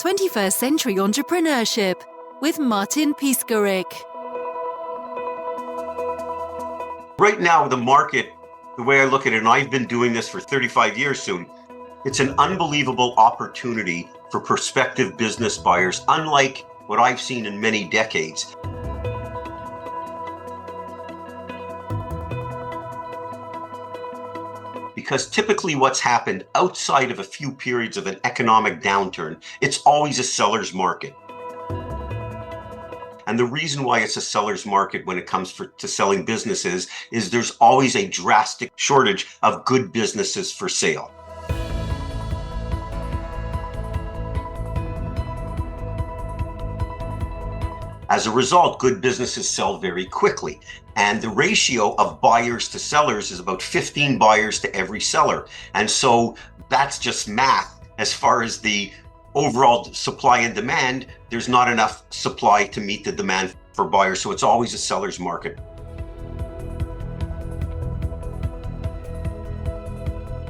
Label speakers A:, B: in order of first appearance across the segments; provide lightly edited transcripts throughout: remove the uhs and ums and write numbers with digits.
A: 21st Century Entrepreneurship with Martin Piskarik.
B: Right now, the market, the way I look at it, and I've been doing this for 35 years soon, it's an unbelievable opportunity for prospective business buyers, unlike what I've seen in many decades. Because typically what's happened outside of a few periods of an economic downturn, it's always a seller's market. And the reason why it's a seller's market when it comes to selling businesses is there's always a drastic shortage of good businesses for sale. As a result, good businesses sell very quickly. And the ratio of buyers to sellers is about 15 buyers to every seller. And so that's just math. As far as the overall supply and demand, there's not enough supply to meet the demand for buyers. So it's always a seller's market.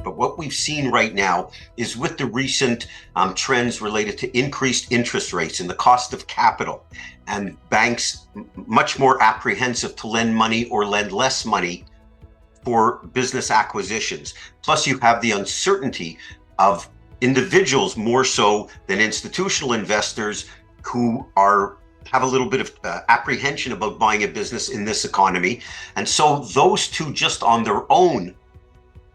B: But what we've seen right now is with the recent trends related to increased interest rates and the cost of capital, and banks much more apprehensive to lend money or lend less money for business acquisitions. Plus, you have the uncertainty of individuals more so than institutional investors who have a little bit of apprehension about buying a business in this economy. And so those two just on their own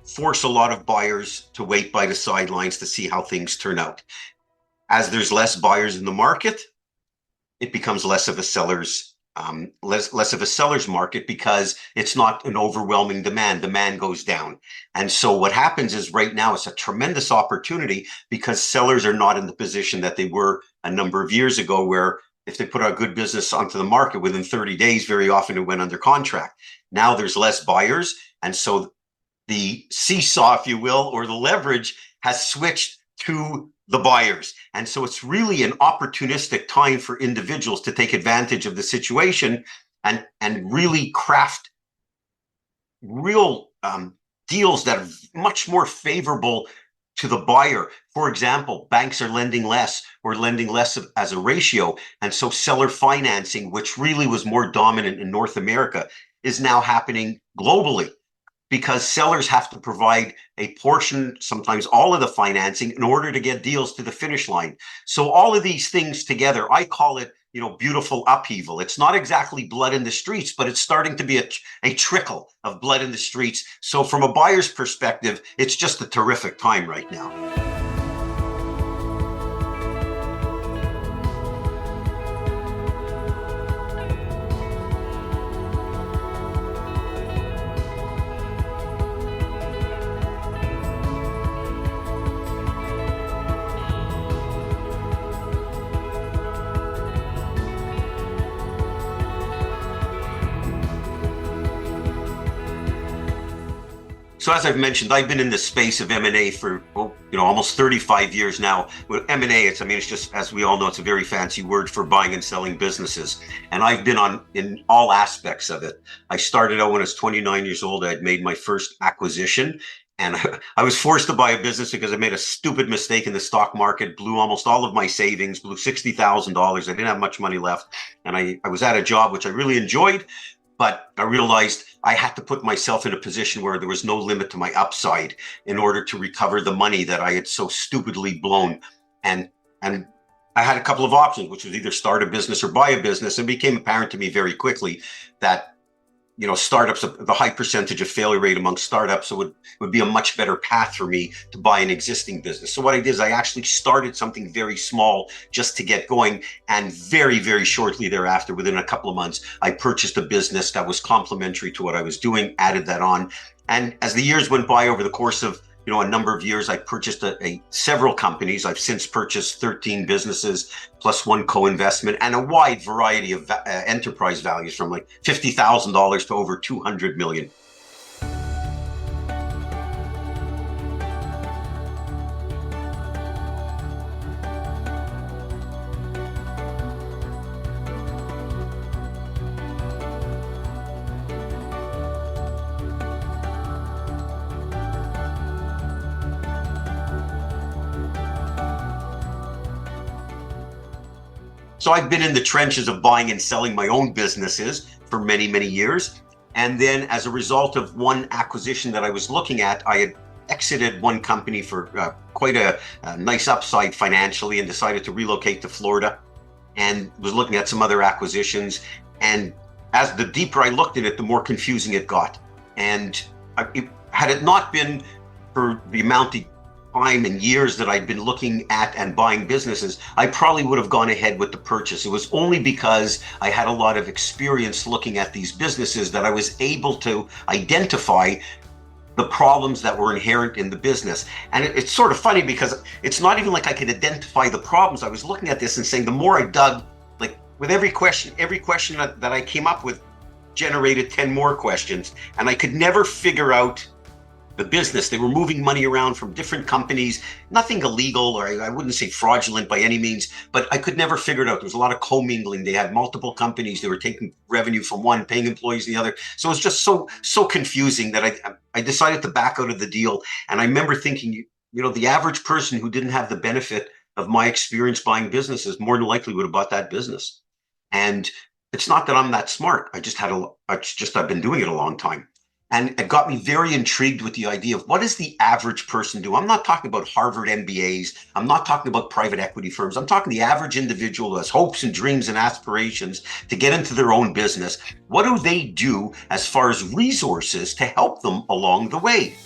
B: force a lot of buyers to wait by the sidelines to see how things turn out. As there's less buyers in the market, it becomes less of a seller's market because it's not an overwhelming demand. Demand goes down. And so what happens is right now it's a tremendous opportunity because sellers are not in the position that they were a number of years ago, where if they put a good business onto the market within 30 days, very often it went under contract. Now there's less buyers. And so the seesaw, if you will, or the leverage has switched to the buyers. And so it's really an opportunistic time for individuals to take advantage of the situation and really craft real deals that are much more favorable to the buyer. For example, banks are lending less or lending less as a ratio. And so seller financing, which really was more dominant in North America, is now happening globally, because sellers have to provide a portion, sometimes all of the financing, in order to get deals to the finish line. So all of these things together, I call it, beautiful upheaval. It's not exactly blood in the streets, but it's starting to be a trickle of blood in the streets. So from a buyer's perspective, it's just a terrific time right now. So as I've mentioned, I've been in the space of M&A for almost 35 years now. With M&A, it's just, as we all know, it's a very fancy word for buying and selling businesses. And I've been in all aspects of it. I started out when I was 29 years old. I had made my first acquisition, and I was forced to buy a business because I made a stupid mistake in the stock market, blew almost all of my savings, blew $60,000. I didn't have much money left. And I was at a job which I really enjoyed, but I realized I had to put myself in a position where there was no limit to my upside in order to recover the money that I had so stupidly blown. And I had a couple of options, which was either start a business or buy a business. And it became apparent to me very quickly that startups, the high percentage of failure rate among startups, so would be a much better path for me to buy an existing business. So what I did is I actually started something very small just to get going. And very, very shortly thereafter, within a couple of months, I purchased a business that was complementary to what I was doing, added that on. And as the years went by, over the course of a number of years, I purchased several companies. I've since purchased 13 businesses plus one co-investment, and a wide variety of enterprise values, from like $50,000 to over $200 million. So I've been in the trenches of buying and selling my own businesses for many, many years. And then as a result of one acquisition that I was looking at, I had exited one company for quite a nice upside financially and decided to relocate to Florida and was looking at some other acquisitions. And as the deeper I looked at it, the more confusing it got. And had it not been for the amount of time and years that I'd been looking at and buying businesses, I probably would have gone ahead with the purchase. It was only because I had a lot of experience looking at these businesses that I was able to identify the problems that were inherent in the business. And it's sort of funny because it's not even like I could identify the problems. I was looking at this and saying, the more I dug, like with every question that I came up with generated 10 more questions, and I could never figure out the business. They were moving money around from different companies, nothing illegal, or I wouldn't say fraudulent by any means, but I could never figure it out. There was a lot of commingling. They had multiple companies. They were taking revenue from one, paying employees in the other. So it was just so confusing that I decided to back out of the deal. And I remember thinking, the average person who didn't have the benefit of my experience buying businesses more than likely would have bought that business. And it's not that I'm that smart. I've been doing it a long time. And it got me very intrigued with the idea of what does the average person do? I'm not talking about Harvard MBAs. I'm not talking about private equity firms. I'm talking the average individual who has hopes and dreams and aspirations to get into their own business. What do they do as far as resources to help them along the way?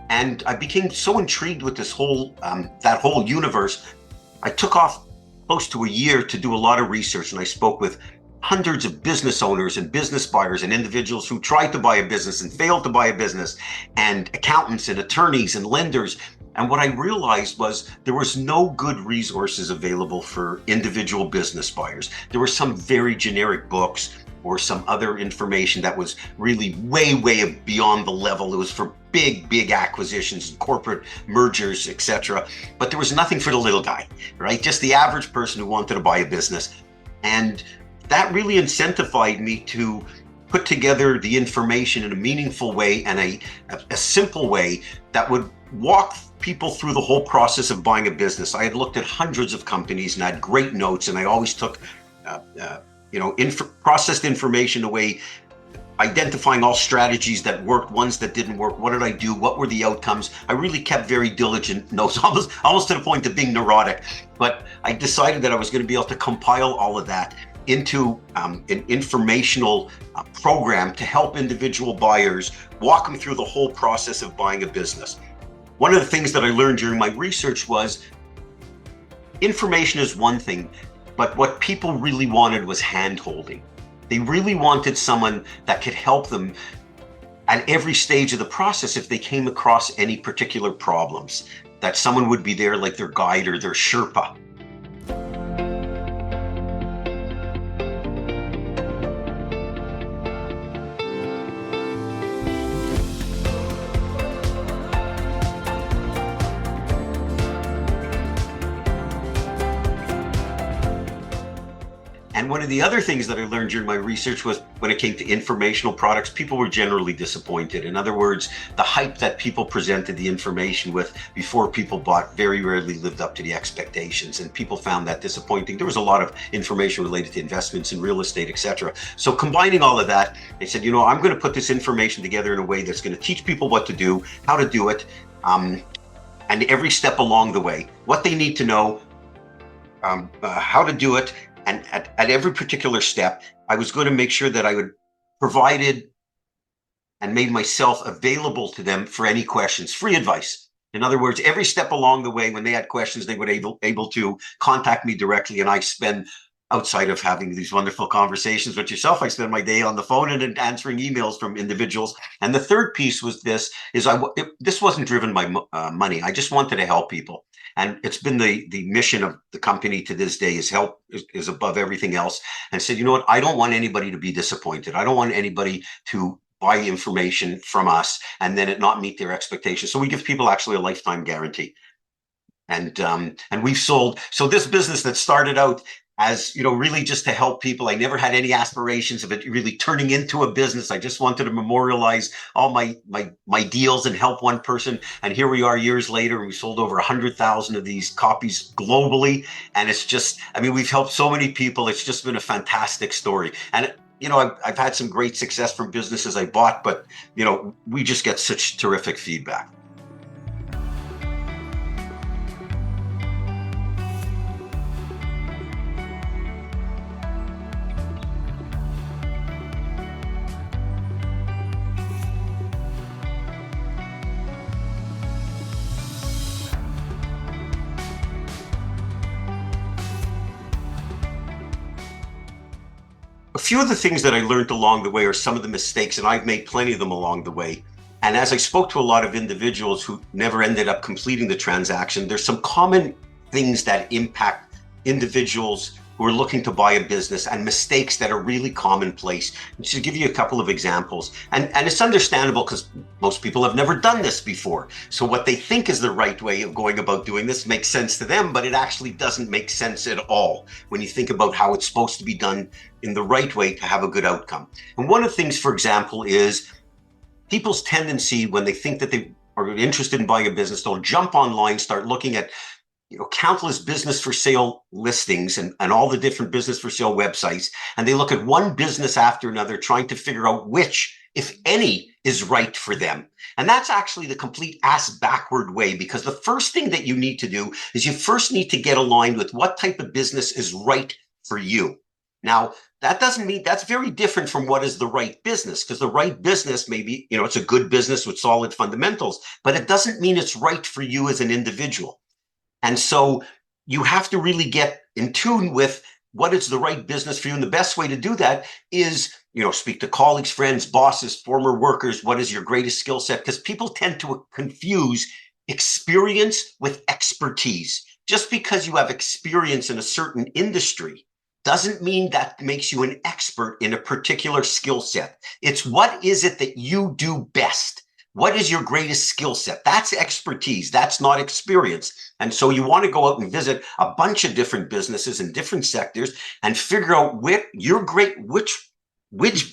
B: And I became so intrigued with this that whole universe. I took off close to a year to do a lot of research, and I spoke with hundreds of business owners and business buyers and individuals who tried to buy a business and failed to buy a business, and accountants and attorneys and lenders. And what I realized was there was no good resources available for individual business buyers. There were some very generic books or some other information that was really way, way beyond the level. It was for big acquisitions and corporate mergers, etc. But there was nothing for the little guy, right? Just the average person who wanted to buy a business. And that really incentivized me to put together the information in a meaningful way and a simple way that would walk people through the whole process of buying a business. I had looked at hundreds of companies and had great notes, and I always took processed information away, identifying all strategies that worked, ones that didn't work. What did I do? What were the outcomes? I really kept very diligent notes, almost to the point of being neurotic. But I decided that I was going to be able to compile all of that into an informational program to help individual buyers, walk them through the whole process of buying a business. One of the things that I learned during my research was information is one thing, but what people really wanted was hand-holding. They really wanted someone that could help them at every stage of the process if they came across any particular problems, that someone would be there like their guide or their Sherpa. And one of the other things that I learned during my research was when it came to informational products, people were generally disappointed. In other words, the hype that people presented the information with before people bought very rarely lived up to the expectations, and people found that disappointing. There was a lot of information related to investments in real estate, etc. So combining all of that, they said, I'm going to put this information together in a way that's going to teach people what to do, how to do it, and every step along the way, what they need to know, how to do it. And at every particular step, I was going to make sure that I would provided and made myself available to them for any questions, free advice. In other words, every step along the way, when they had questions, they would able to contact me directly. And I spend, outside of having these wonderful conversations with yourself, I spend my day on the phone and answering emails from individuals. And the third piece was this wasn't driven by money. I just wanted to help people. And it's been the mission of the company to this day is help is above everything else. And said, you know what? I don't want anybody to be disappointed. I don't want anybody to buy information from us and then it not meet their expectations. So we give people actually a lifetime guarantee. And we've sold. So this business that started out as, really just to help people. I never had any aspirations of it really turning into a business. I just wanted to memorialize all my deals and help one person. And here we are years later, we sold over 100,000 of these copies globally. And it's just, we've helped so many people. It's just been a fantastic story. And I've had some great success from businesses I bought, but we just get such terrific feedback. A few of the things that I learned along the way are some of the mistakes, and I've made plenty of them along the way. And as I spoke to a lot of individuals who never ended up completing the transaction, there's some common things that impact individuals who are looking to buy a business and mistakes that are really commonplace. Just to give you a couple of examples, and it's understandable because most people have never done this before. So what they think is the right way of going about doing this makes sense to them, but it actually doesn't make sense at all when you think about how it's supposed to be done in the right way to have a good outcome. And one of the things, for example, is people's tendency when they think that they are interested in buying a business, they'll jump online, start looking at countless business for sale listings and all the different business for sale websites. And they look at one business after another, trying to figure out which, if any, is right for them. And that's actually the complete ass backward way, because the first thing that you need to do is you first need to get aligned with what type of business is right for you. Now, that doesn't mean that's very different from what is the right business, because the right business, maybe, it's a good business with solid fundamentals, but it doesn't mean it's right for you as an individual. And so you have to really get in tune with what is the right business for you. And the best way to do that is, speak to colleagues, friends, bosses, former workers. What is your greatest skill set? Because people tend to confuse experience with expertise. Just because you have experience in a certain industry doesn't mean that makes you an expert in a particular skill set. It's what is it that you do best? What is your greatest skill set? That's expertise. That's not experience. And so you want to go out and visit a bunch of different businesses in different sectors and figure out which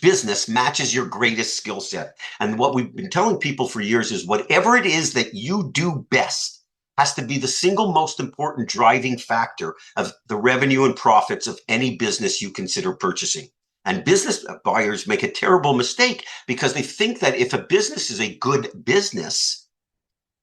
B: business matches your greatest skill set. And what we've been telling people for years is whatever it is that you do best has to be the single most important driving factor of the revenue and profits of any business you consider purchasing. And business buyers make a terrible mistake because they think that if a business is a good business,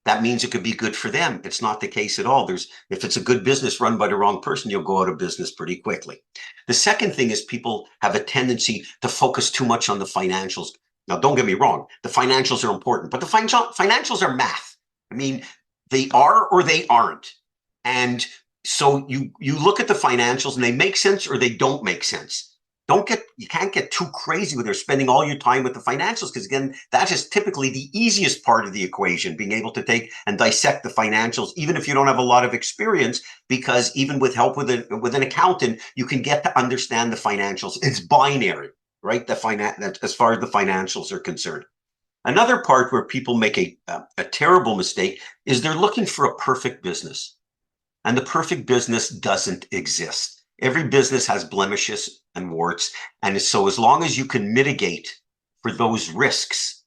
B: that means it could be good for them. It's not the case at all. If it's a good business run by the wrong person, you'll go out of business pretty quickly. The second thing is people have a tendency to focus too much on the financials. Now, don't get me wrong. The financials are important, but the financials are math. They are or they aren't. And so you look at the financials and they make sense or they don't make sense. You can't get too crazy when they're spending all your time with the financials, because again, that is typically the easiest part of the equation, being able to take and dissect the financials, even if you don't have a lot of experience, because even with help with an accountant, you can get to understand the financials. It's binary, right? As far as the financials are concerned. Another part where people make a terrible mistake is they're looking for a perfect business, and the perfect business doesn't exist. Every business has blemishes and warts. And so as long as you can mitigate for those risks,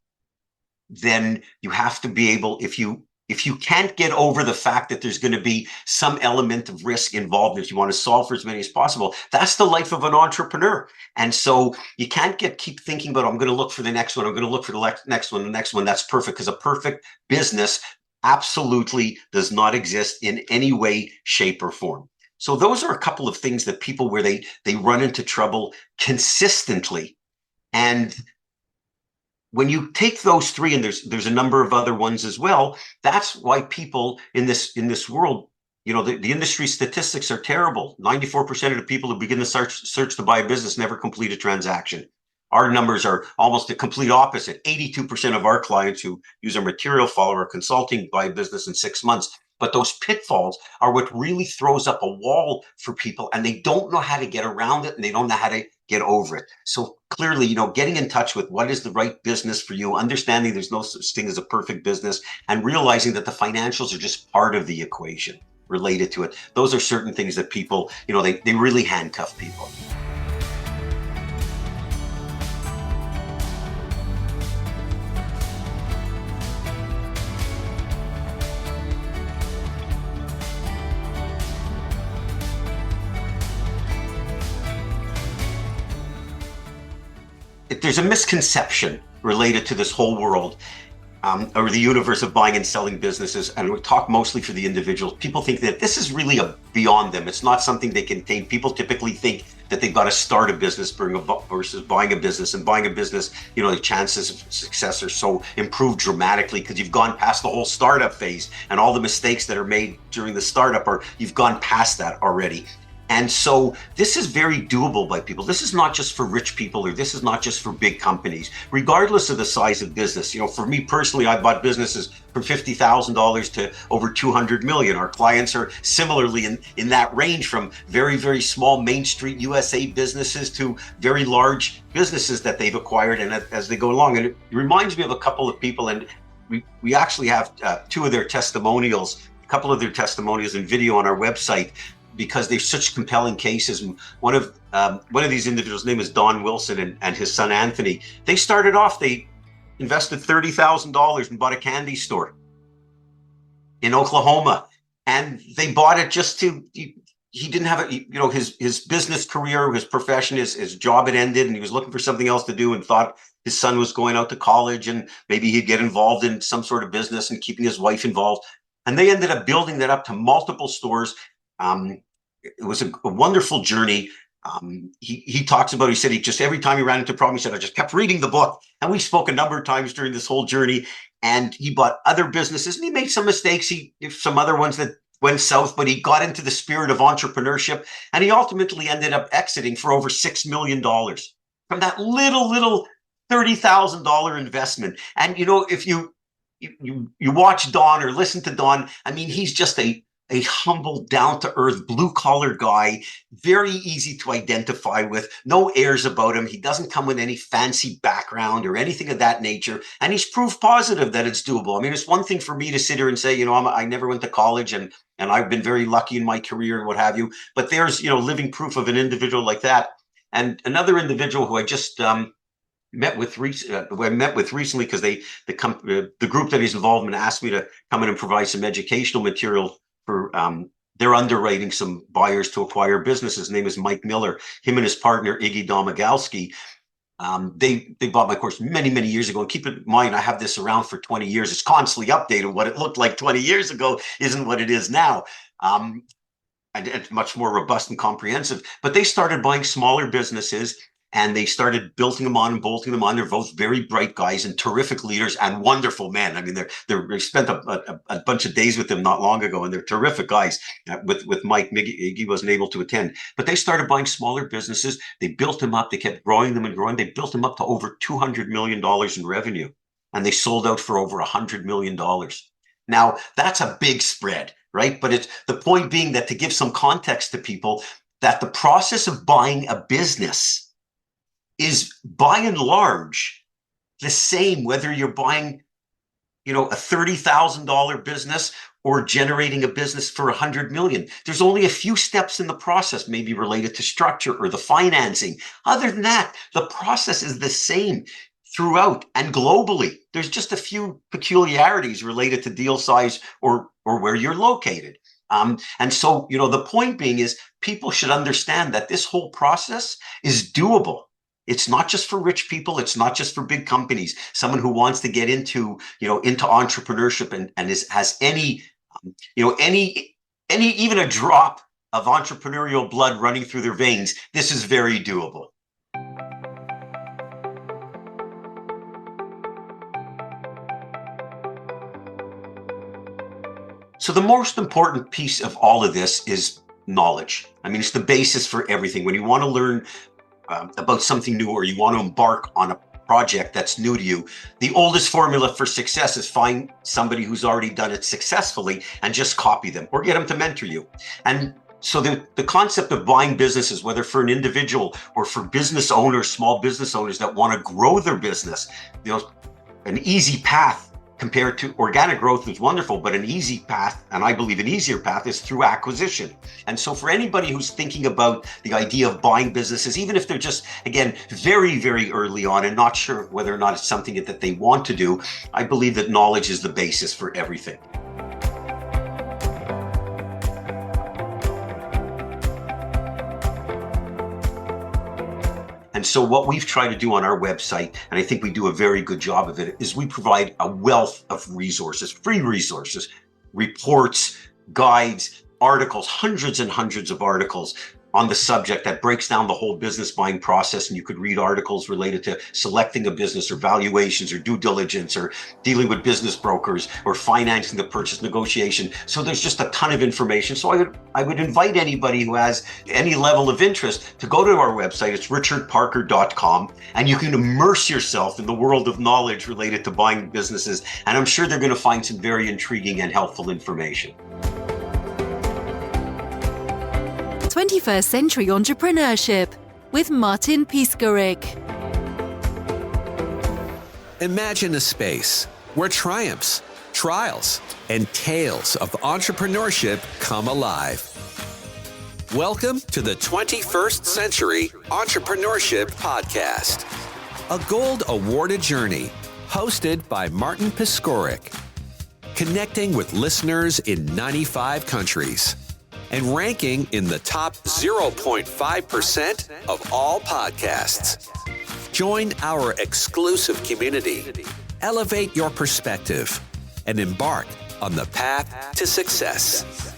B: then you have to be able, if you can't get over the fact that there's going to be some element of risk involved, if you want to solve for as many as possible, that's the life of an entrepreneur. And so you can't keep thinking about, I'm going to look for the next one. I'm going to look for the next one, the next one. That's perfect, because a perfect business absolutely does not exist in any way, shape, or form. So those are a couple of things that people where they run into trouble consistently. And when you take those three, and there's a number of other ones as well, that's why people in this world, the industry statistics are terrible. 94% of the people who begin the search to buy a business never complete a transaction. Our numbers are almost the complete opposite. 82% of our clients who use our material, follow our consulting, buy a business in 6 months. But those pitfalls are what really throws up a wall for people, and they don't know how to get around it, and they don't know how to get over it. So clearly, getting in touch with what is the right business for you, understanding there's no such thing as a perfect business, and realizing that the financials are just part of the equation related to it. Those are certain things that people, they really handcuff people. There's a misconception related to this whole world, or the universe of buying and selling businesses, and we talk mostly for the individuals. People think that this is really beyond them. It's not something they can take. People typically think that they've got to start a business versus buying a business. And buying a business, the chances of success are so improved dramatically because you've gone past the whole startup phase, and all the mistakes that are made during the startup you've gone past that already. And so this is very doable by people. This is not just for rich people, or this is not just for big companies, regardless of the size of business. For me personally, I bought businesses from $50,000 to over 200 million. Our clients are similarly in that range, from very, very small Main Street USA businesses to very large businesses that they've acquired, and as they go along. And it reminds me of a couple of people, and we actually have a couple of their testimonials in video on our website, because they're such compelling cases. And one of these individuals' name is Don Wilson, and his son Anthony. They started off, they invested $30,000 and bought a candy store in Oklahoma, and they bought it just to. He didn't have his business career, his profession, his job had ended, and he was looking for something else to do, and thought his son was going out to college, and maybe he'd get involved in some sort of business and keeping his wife involved. And they ended up building that up to multiple stores. It was a wonderful journey. He talks about, he said he just, every time he ran into a problem, he said, I just kept reading the book. And we spoke a number of times during this whole journey, and he bought other businesses, and he made some mistakes. Some other ones that went south, but he got into the spirit of entrepreneurship, and he ultimately ended up exiting for over $6 million from that little $30,000 investment. And, if you watch Don or listen to Don, I mean, he's just a humble, down-to-earth, blue-collar guy, very easy to identify with, no airs about him. He doesn't come with any fancy background or anything of that nature, and he's proof positive that it's doable. I mean, it's one thing for me to sit here and say, I never went to college, and I've been very lucky in my career and what have you, but there's, living proof of an individual like that. And another individual who I just met with recently, because the group that he's involved in asked me to come in and provide some educational material for they're underwriting some buyers to acquire businesses. His name is Mike Miller. Him and his partner Iggy Domagalski, they bought my course many years ago. And keep in mind, I have this around for 20 years. It's constantly updated. What it looked like 20 years ago isn't what it is now. And it's much more robust and comprehensive. But they started buying smaller businesses, and they started building them on and bolting them on. They're both very bright guys and terrific leaders and wonderful men. I mean, they spent a bunch of days with them not long ago, and they're terrific guys. With Mike, Iggy wasn't able to attend, but they started buying smaller businesses. They built them up. They kept growing them and growing. They built them up to over $200 million in revenue, and they sold out for over $100 million. Now, that's a big spread, right? But it's the point being that, to give some context to people, that the process of buying a business is by and large the same, whether you're buying, a $30,000 business or generating a business for $100 million. There's only a few steps in the process, maybe related to structure or the financing. Other than that, the process is the same throughout and globally. There's just a few peculiarities related to deal size or where you're located. And so, the point being is, people should understand that this whole process is doable. It's not just for rich people. It's not just for big companies. Someone who wants to get into entrepreneurship and has any even a drop of entrepreneurial blood running through their veins, this is very doable. So the most important piece of all of this is knowledge. I mean, it's the basis for everything. When you want to learn about something new, or you want to embark on project that's new to you, the oldest formula for success is find somebody who's already done it successfully and just copy them or get them to mentor you. And so the concept of buying businesses, whether for an individual or for business owners, small business owners that want to grow their business, an easy path compared to organic growth is wonderful, but an easy path, and I believe an easier path, is through acquisition. And so for anybody who's thinking about the idea of buying businesses, even if they're just, again, very, very early on and not sure whether or not it's something that they want to do, I believe that knowledge is the basis for everything. And so what we've tried to do on our website, and I think we do a very good job of it, is we provide a wealth of resources, free resources, reports, guides, articles, hundreds and hundreds of articles on the subject that breaks down the whole business buying process. And you could read articles related to selecting a business or valuations or due diligence or dealing with business brokers or financing the purchase negotiation. So there's just a ton of information. So I would invite anybody who has any level of interest to go to our website. It's richardparker.com, and you can immerse yourself in the world of knowledge related to buying businesses. And I'm sure they're going to find some very intriguing and helpful information.
A: 21st Century Entrepreneurship with Martin Piskarik.
C: Imagine a space where triumphs, trials, and tales of entrepreneurship come alive. Welcome to the 21st Century Entrepreneurship Podcast, a gold awarded journey hosted by Martin Piskarik, connecting with listeners in 95 countries and ranking in the top 0.5% of all podcasts. Join our exclusive community, elevate your perspective, and embark on the path to success.